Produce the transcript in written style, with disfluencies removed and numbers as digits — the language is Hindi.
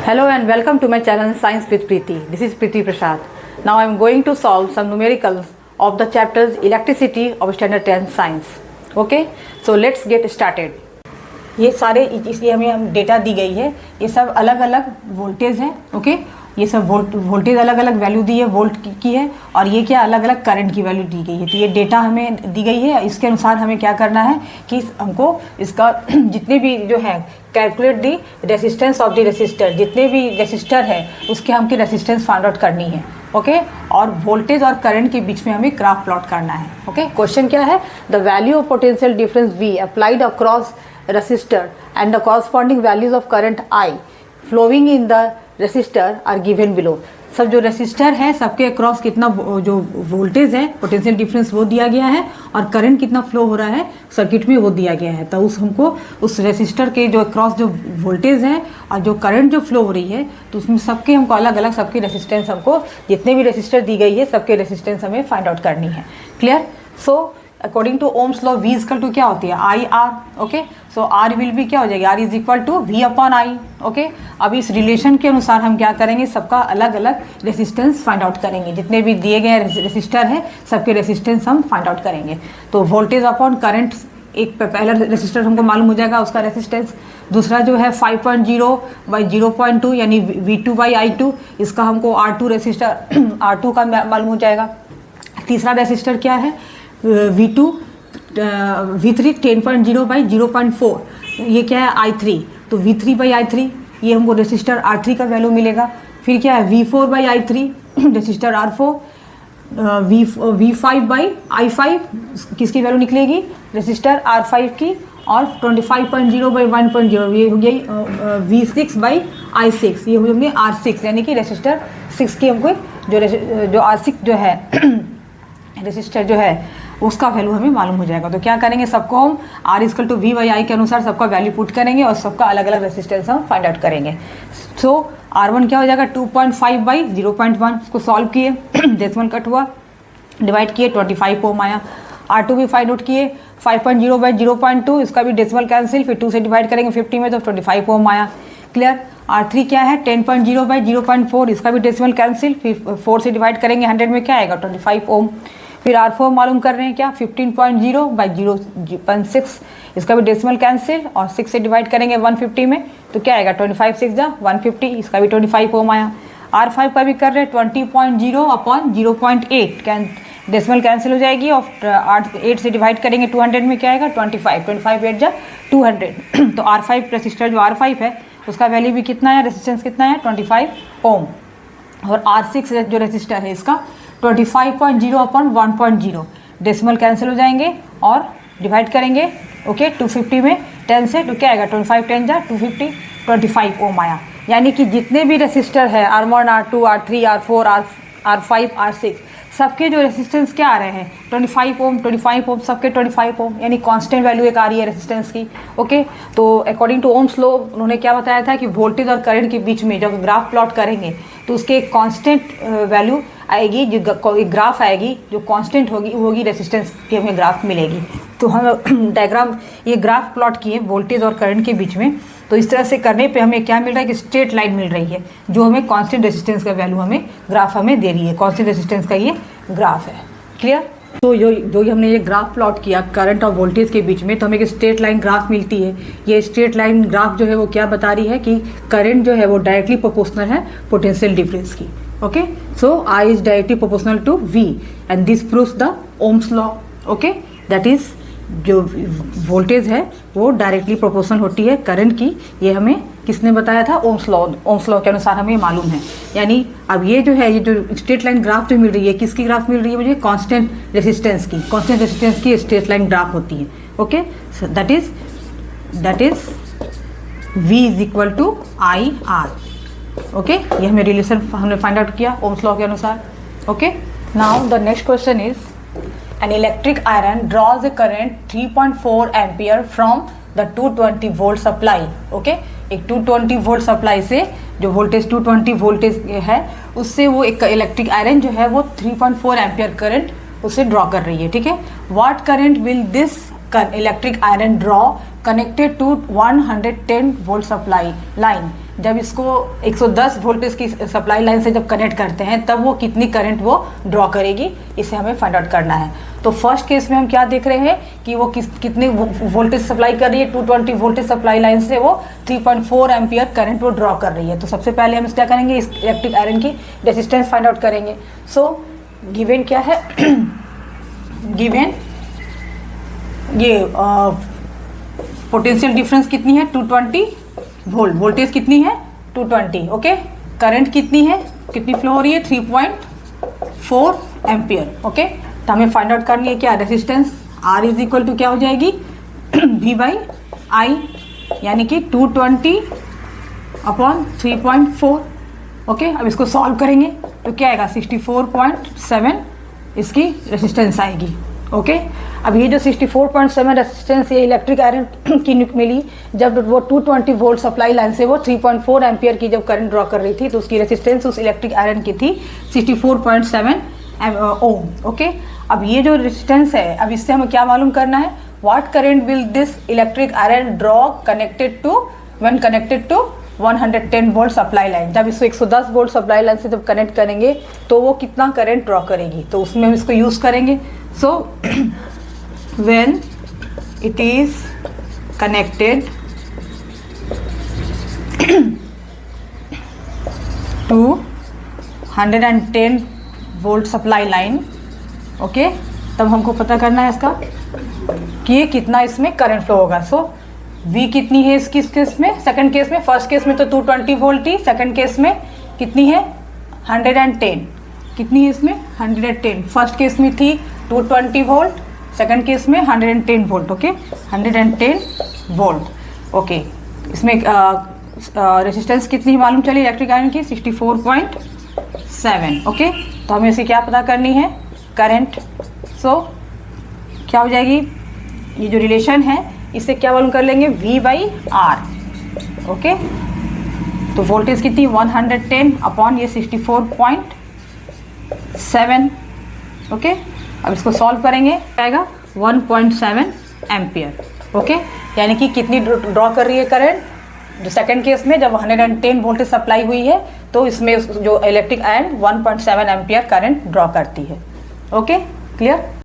Hello and welcome to my channel Science with Preeti. This is Preeti Prasad. Now I am going to solve some numericals of the chapters Electricity of Standard 10 Science. Okay, so let's get started. ये सारे इसलिए हमें डेटा दी गई है, ये सब अलग अलग वोल्टेज है. ओके, ये सब वोल्टेज अलग अलग वैल्यू दी है वोल्ट की है, और ये क्या अलग अलग करंट की वैल्यू दी गई है. तो ये डेटा हमें दी गई है, इसके अनुसार हमें क्या करना है कि हमको इसका जितने भी जो है calculate the resistance of the resistor, जितने भी रेसिस्टर है उसके हमकी रेसिस्टेंस फाइंड आउट करनी है. ओके, और वोल्टेज और करंट के बीच में हमें ग्राफ प्लॉट करना है. ओके, क्वेश्चन क्या है, the value of potential difference V applied across resistor and the corresponding values of current I flowing in the resistor are given below. सब जो रेसिस्टर है सबके अक्रॉस कितना जो वोल्टेज है पोटेंशियल डिफरेंस वो दिया गया है, और करंट कितना फ्लो हो रहा है सर्किट में वो दिया गया है. तो हमको उस रेसिस्टर के जो अक्रॉस जो वोल्टेज है और जो करंट जो फ्लो हो रही है तो उसमें सबके हमको अलग अलग सबकी रेसिस्टेंस, हमको जितने भी रेसिस्टर दी गई है सबके रेसिस्टेंस हमें फाइंड आउट करनी है. Clear? So according to ohm's law V equal to क्या होती है IR. Okay, so R will भी क्या हो जाएगी, R is equal to V upon I. Okay, अब इस रिलेशन के अनुसार हम क्या करेंगे, सबका अलग अलग रेसिस्टेंस फाइंड आउट करेंगे. जितने भी दिए गए रेसिस्टर है सबके रेसिस्टेंस हम फाइंड आउट करेंगे. तो वोल्टेज अपॉन करंट, एक पहला रेसिस्टर हमको मालूम हो जाएगा उसका रेसिस्टेंस. दूसरा जो है 5.0 बाई 0.2 यानी V2 बाई I2, इसका हमको R2 रेसिस्टर R2 का मालूम हो जाएगा. तीसरा रेसिस्टर क्या है V2 V3 10.0 बाई 0.4, ये क्या है I3. तो V3 बाई I3 ये हमको रेसिस्टर R3 का वैल्यू मिलेगा. फिर क्या है V4 by I3 resistor R4. V5 by I5 किसकी वैल्यू निकलेगी, रेसिस्टर R5 की. और 25.0 बाई 1.0 ये हो गई V6 बाई I6, ये हो गई R6 यानी कि रेसिस्टर 6 की हमको जो R6 जो है रेसिस्टर जो है उसका वैल्यू हमें मालूम हो जाएगा. तो क्या करेंगे, सबको हम R equal to V by I के अनुसार सबका वैल्यू पुट करेंगे और सबका अलग अलग रेसिस्टेंस हम फाइंड आउट करेंगे. सो R1 क्या हो जाएगा 2.5 बाई 0.1, इसको सॉल्व किए डेसिमल कट हुआ, डिवाइड किए 25 ओम आया. R2 भी फाइंड आउट किए 5.0 बाई 0.2, इसका भी डेसिमल कैंसिल, फिर 2 से डिवाइड करेंगे 50 में तो 25 ओम आया. क्लियर? R3 क्या है 10.0 बाई 0.4, इसका भी डेसिमल कैंसिल, फिर 4 से डिवाइड करेंगे 100 में क्या आएगा 25 ओम. फिर R4 मालूम कर रहे हैं क्या 15.0 बाई 0.6, इसका भी डेसिमल कैंसिल, और 6 से डिवाइड करेंगे 150 में तो क्या आएगा 25 6 जा 150, इसका भी 25 ओम आया. R5 का भी कर रहे हैं 20.0 अपॉन 0.8, डेसिमल कैंसिल हो जाएगी, और 8 से डिवाइड करेंगे 200 में क्या आएगा 25 8 जा 200. तो R5 रेसिस्टर जो R5 है उसका वैल्यू भी कितना है, रेसिस्टेंस कितना है 25 ओम. और R6 जो रेसिस्टर है इसका 25.0 अपॉन 1.0, डेसिमल कैंसिल हो जाएंगे और डिवाइड करेंगे. ओके, 250 में 10 से तो क्या आएगा 25 10 जा 250, 25 ओम आया. यानी कि जितने भी रेसिस्टर है R1 R2 R3 R4 R5 R6 सबके जो रेसिस्टेंस क्या आ रहे हैं 25 ओम सबके 25 ओम, यानी कांस्टेंट वैल्यू एक आ रही है रेसिस्टेंस की. ओके, तो अकॉर्डिंग टू ओम्स लॉ उन्होंने क्या बताया था कि वोल्टेज और करंट के बीच में जब ग्राफ प्लॉट करेंगे तो उसके एक कांस्टेंट वैल्यू आएगी, जो एक ग्राफ आएगी जो कांस्टेंट होगी रेसिस्टेंस की हमें ग्राफ मिलेगी. तो हम डायग्राम ये ग्राफ प्लॉट किए वोल्टेज और करंट के बीच में. तो इस तरह से करने पे हमें क्या मिल रहा है कि स्ट्रेट लाइन मिल रही है जो हमें कांस्टेंट रेसिस्टेंस का वैल्यू हमें ग्राफ हमें दे रही है. कांस्टेंट रेसिस्टेंस का ये ग्राफ है. क्लियर? तो जो हमने ये ग्राफ प्लॉट किया करंट और वोल्टेज के बीच में तो हमें एक स्ट्रेट लाइन ग्राफ मिलती है. ये स्ट्रेट लाइन ग्राफ जो है वो क्या बता रही है कि करंट जो है वो डायरेक्टली प्रोपोर्शनल है पोटेंशियल डिफरेंस की. Okay, so I is directly proportional to V and this proves the ohm's law. Okay, that is जो वोल्टेज है वो डायरेक्टली प्रोपोर्शनल होती है करंट की. ये हमें किसने बताया था, ओम्स लॉ के अनुसार हमें मालूम है. यानी अब ये जो है ये जो स्ट्रेट लाइन ग्राफ जो मिल रही है किसकी ग्राफ मिल रही है मुझे, कांस्टेंट रेसिस्टेंस की स्ट्रेट लाइन ग्राफ होती है. Okay, so that is V is equal to IR. Okay, ये हमें रिलेशन हमने फाइंड आउट किया ओम्स लॉ के अनुसार. Okay, now the next question is an electric iron draws a current 3.4 ampere from the 220 volt supply. Okay, एक 220 वोल्ट सप्लाई से जो वोल्टेज 220 वोल्टेज है उससे वो एक इलेक्ट्रिक आयरन जो है वो 3.4 एम्पियर करंट उसे ड्रॉ कर रही है. ठीक है, what current will this electric iron draw connected to 110 volt supply line जब इसको 110 वोल्टेज की सप्लाई लाइन से जब कनेक्ट करते हैं तब वो कितनी करंट वो ड्रॉ करेगी, इसे हमें फाइंड आउट करना है। तो फर्स्ट केस में हम क्या देख रहे हैं कि वो कितनी वोल्टेज सप्लाई कर रही है, 220 वोल्टेज सप्लाई लाइन से वो 3.4 एम्पियर करंट वो ड्रॉ कर रही है। तो सबसे पहले हम क्या करेंगे, इस इलेक्ट्रिक आयरन की रेजिस्टेंस फाइंड आउट करेंगे। सो गिवन क्या है, गिवन ये पोटेंशियल डिफरेंस कितनी है 220 वोल्ट, वोल्टेज कितनी है 220, ओके। करंट कितनी है, कितनी फ्लो हो रही है 3.4 एम्पियर, ओके। तो हमें फाइंड आउट करनी है क्या, resistance R is equal to क्या हो जाएगी V बाई आई, यानी कि 220 अपॉन 3.4, ओके। अब इसको सॉल्व करेंगे तो क्या आएगा 64.7 इसकी रेजिस्टेंस आएगी, ओके। अब ये जो 64.7 रेजिस्टेंस ये इलेक्ट्रिक आयरन की मिली जब वो 220 वोल्ट सप्लाई लाइन से वो 3.4 एम्पियर की जब करंट ड्रॉ कर रही थी, तो उसकी रेजिस्टेंस उस इलेक्ट्रिक आयरन की थी 64.7 ओम, ओके। अब ये जो रेजिस्टेंस है, अब इससे हमें क्या मालूम करना है, what current will this electric iron draw connected to when connected to 110 volt supply line. जब इसको 110 वोल्ट सप्लाई लाइन से जब कनेक्ट करेंगे तो वो कितना करंट ड्रॉ करेगी, तो उसमें हम इसको यूज़ करेंगे। So when it is connected to 110 volt supply line, okay, तब हमको पता करना है इसका कि ये कितना इसमें करंट फ्लो होगा। सो V कितनी है इसकी, इस केस में, सेकंड केस में, फर्स्ट केस में तो 220 वोल्ट थी, सेकंड केस में कितनी है 110, कितनी है इसमें 110, फर्स्ट केस में थी 220 वोल्ट, सेकंड केस में 110 वोल्ट, ओके, 110 वोल्ट, ओके। इसमें रेजिस्टेंस कितनी मालूम चली इलेक्ट्रिक आयरन की 64.7, ओके। तो हमें इसे क्या पता करनी है, करंट। सो क्या हो जाएगी, ये जो रिलेशन है इससे क्या मालूम कर लेंगे V बाई R, ओके। तो वोल्टेज कितनी 110 अपॉन ये 64.7, ओके। अब इसको सॉल्व करेंगे, आएगा 1.7 एम्पियर, ओके। यानी कि कितनी ड्रॉ कर रही है करंट, जो सेकंड केस में जब 110 वोल्टेज सप्लाई हुई है तो इसमें जो electric iron 1.7 ampere current draw करती है, ओके, क्लियर।